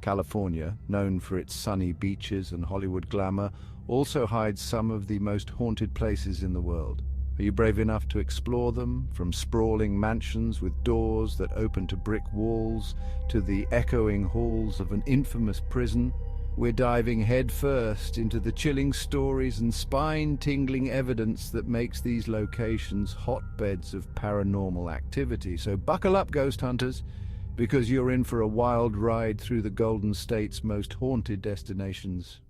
California, known for its sunny beaches and Hollywood glamour, also hides some of the most haunted places in the world. Are you brave enough to explore them, from sprawling mansions with doors that open to brick walls to the echoing halls of an infamous prison? We're diving headfirst into the chilling stories and spine-tingling evidence that makes these locations hotbeds of paranormal activity. So buckle up, ghost hunters, because you're in for a wild ride through the Golden State's most haunted destinations.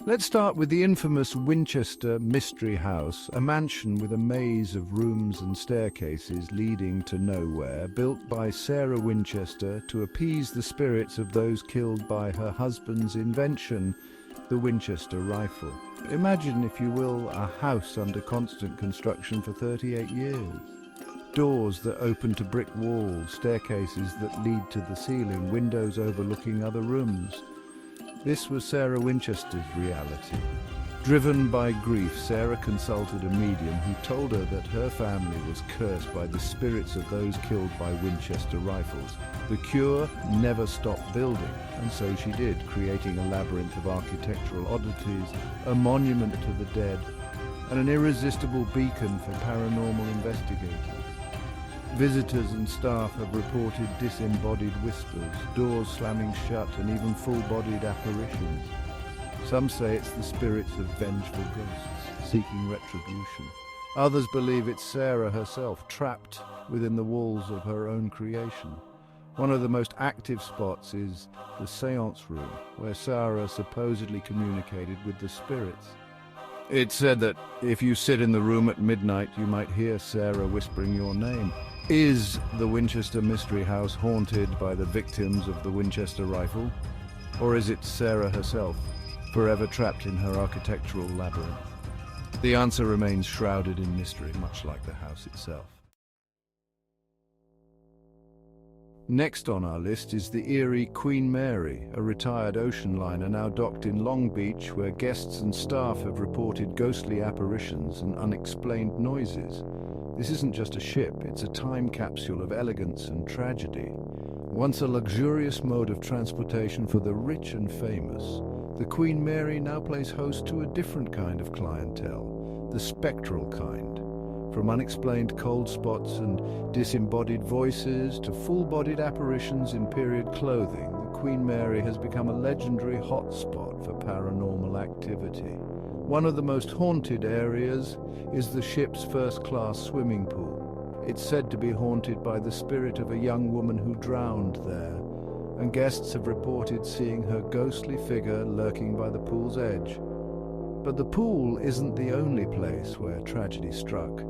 Let's start with the infamous Winchester Mystery House, a mansion with a maze of rooms and staircases leading to nowhere, built by Sarah Winchester to appease the spirits of those killed by her husband's invention, the Winchester rifle. Imagine, if you will, a house under constant construction for 38 years. Doors that open to brick walls, staircases that lead to the ceiling, windows overlooking other rooms. This was Sarah Winchester's reality. Driven by grief, Sarah consulted a medium who told her that her family was cursed by the spirits of those killed by Winchester rifles. The cure: never stop building, and so she did, creating a labyrinth of architectural oddities, a monument to the dead, and an irresistible beacon for paranormal investigators. Visitors and staff have reported disembodied whispers, doors slamming shut, and even full-bodied apparitions. Some say it's the spirits of vengeful ghosts seeking retribution. Others believe it's Sarah herself, trapped within the walls of her own creation. One of the most active spots is the seance room, where Sarah supposedly communicated with the spirits. It's said that if you sit in the room at midnight, you might hear Sarah whispering your name. Is the Winchester Mystery House haunted by the victims of the Winchester rifle? Or is it Sarah herself, forever trapped in her architectural labyrinth? The answer remains shrouded in mystery, much like the house itself. Next on our list is the eerie Queen Mary, a retired ocean liner now docked in Long Beach, where guests and staff have reported ghostly apparitions and unexplained noises. This isn't just a ship, it's a time capsule of elegance and tragedy. Once a luxurious mode of transportation for the rich and famous, the Queen Mary now plays host to a different kind of clientele, the spectral kind. From unexplained cold spots and disembodied voices to full-bodied apparitions in period clothing, the Queen Mary has become a legendary hotspot for paranormal activity. One of the most haunted areas is the ship's first-class swimming pool. It's said to be haunted by the spirit of a young woman who drowned there, and guests have reported seeing her ghostly figure lurking by the pool's edge. But the pool isn't the only place where tragedy struck.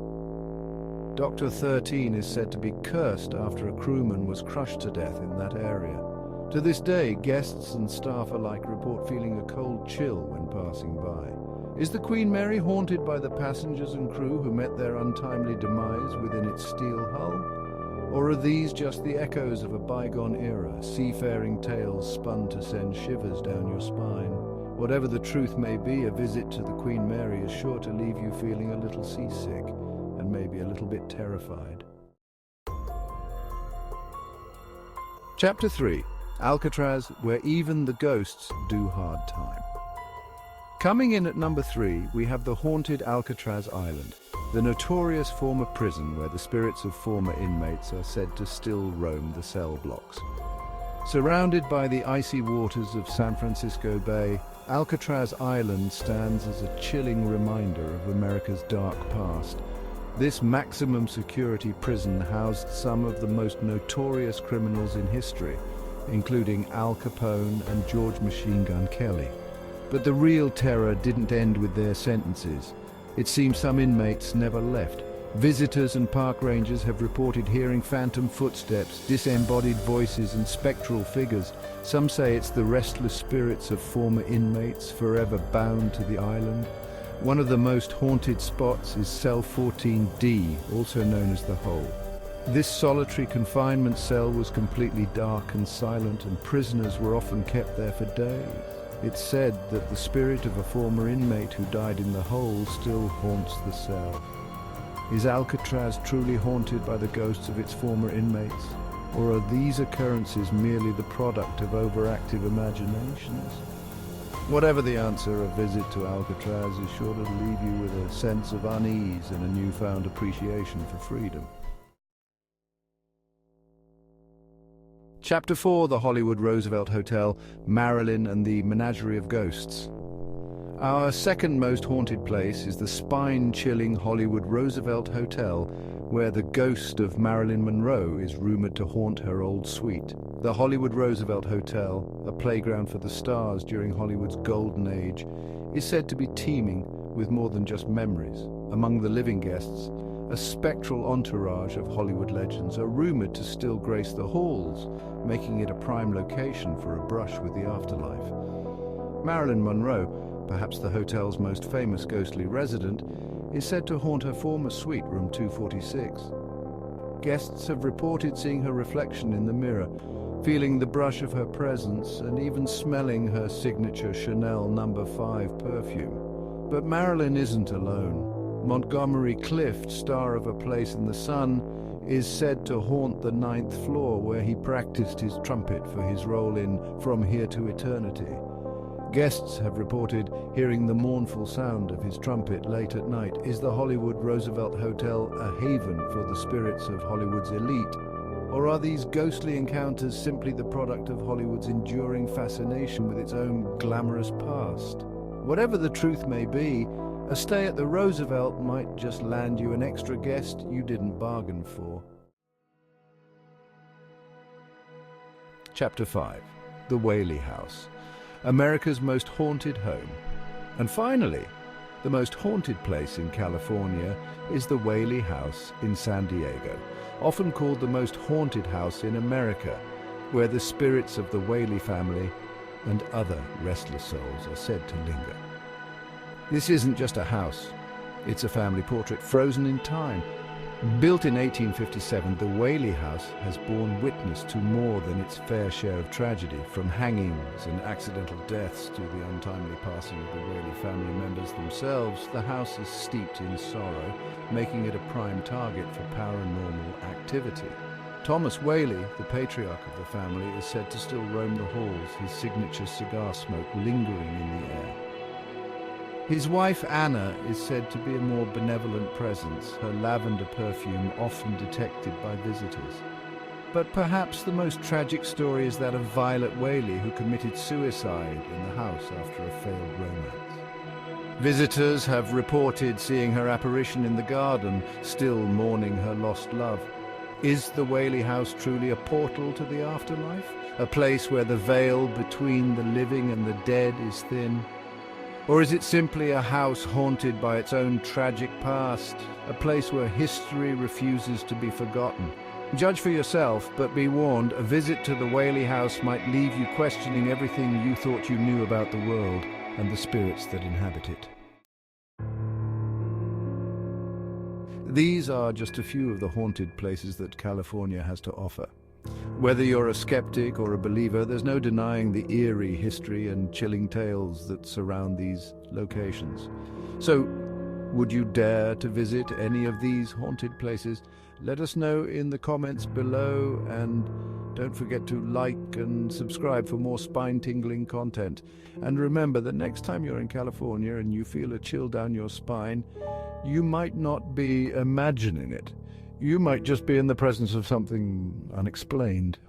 Dr. 13 is said to be cursed after a crewman was crushed to death in that area. To this day, guests and staff alike report feeling a cold chill when passing by. Is the Queen Mary haunted by the passengers and crew who met their untimely demise within its steel hull? Or are these just the echoes of a bygone era, seafaring tales spun to send shivers down your spine? Whatever the truth may be, a visit to the Queen Mary is sure to leave you feeling a little seasick and maybe a little bit terrified. Chapter 3. Alcatraz, where even the ghosts do hard time. Coming in at number 3, we have the haunted Alcatraz Island, the notorious former prison where the spirits of former inmates are said to still roam the cell blocks. Surrounded by the icy waters of San Francisco Bay, Alcatraz Island stands as a chilling reminder of America's dark past. This maximum security prison housed some of the most notorious criminals in history, including Al Capone and George Machine Gun Kelly. But the real terror didn't end with their sentences. It seems some inmates never left. Visitors and park rangers have reported hearing phantom footsteps, disembodied voices, and spectral figures. Some say it's the restless spirits of former inmates forever bound to the island. One of the most haunted spots is Cell 14D, also known as the Hole. This solitary confinement cell was completely dark and silent, and prisoners were often kept there for days. It's said that the spirit of a former inmate who died in the hole still haunts the cell. Is Alcatraz truly haunted by the ghosts of its former inmates? Or are these occurrences merely the product of overactive imaginations? Whatever the answer, a visit to Alcatraz is sure to leave you with a sense of unease and a newfound appreciation for freedom. Chapter 4, the Hollywood Roosevelt Hotel, Marilyn and the Menagerie of Ghosts. Our second most haunted place is the spine-chilling Hollywood Roosevelt Hotel, where the ghost of Marilyn Monroe is rumored to haunt her old suite. The Hollywood Roosevelt Hotel, a playground for the stars during Hollywood's golden age, is said to be teeming with more than just memories. Among the living guests, a spectral entourage of Hollywood legends are rumored to still grace the halls, making it a prime location for a brush with the afterlife. Marilyn Monroe, perhaps the hotel's most famous ghostly resident, is said to haunt her former suite, room 246. Guests have reported seeing her reflection in the mirror, feeling the brush of her presence, and even smelling her signature Chanel No. 5 perfume. But Marilyn isn't alone. Montgomery Clift, star of A Place in the Sun, is said to haunt the 9th floor where he practiced his trumpet for his role in From Here to Eternity. Guests have reported hearing the mournful sound of his trumpet late at night. Is the Hollywood Roosevelt Hotel a haven for the spirits of Hollywood's elite? Or are these ghostly encounters simply the product of Hollywood's enduring fascination with its own glamorous past? Whatever the truth may be, a stay at the Roosevelt might just land you an extra guest you didn't bargain for. Chapter 5. The Whaley House, America's most haunted home. And finally, the most haunted place in California is the Whaley House in San Diego, often called the most haunted house in America, where the spirits of the Whaley family and other restless souls are said to linger. This isn't just a house, it's a family portrait frozen in time. Built in 1857, the Whaley House has borne witness to more than its fair share of tragedy, from hangings and accidental deaths to the untimely passing of the Whaley family members themselves. The house is steeped in sorrow, making it a prime target for paranormal activity. Thomas Whaley, the patriarch of the family, is said to still roam the halls, his signature cigar smoke lingering in the air. His wife Anna is said to be a more benevolent presence, her lavender perfume often detected by visitors. But perhaps the most tragic story is that of Violet Whaley, who committed suicide in the house after a failed romance. Visitors have reported seeing her apparition in the garden, still mourning her lost love. Is the Whaley House truly a portal to the afterlife? A place where the veil between the living and the dead is thin? Or is it simply a house haunted by its own tragic past, a place where history refuses to be forgotten? Judge for yourself, but be warned, a visit to the Whaley House might leave you questioning everything you thought you knew about the world and the spirits that inhabit it. These are just a few of the haunted places that California has to offer. Whether you're a skeptic or a believer, there's no denying the eerie history and chilling tales that surround these locations. So, would you dare to visit any of these haunted places? Let us know in the comments below, and don't forget to like and subscribe for more spine-tingling content. And remember, the next time you're in California and you feel a chill down your spine, you might not be imagining it. You might just be in the presence of something unexplained.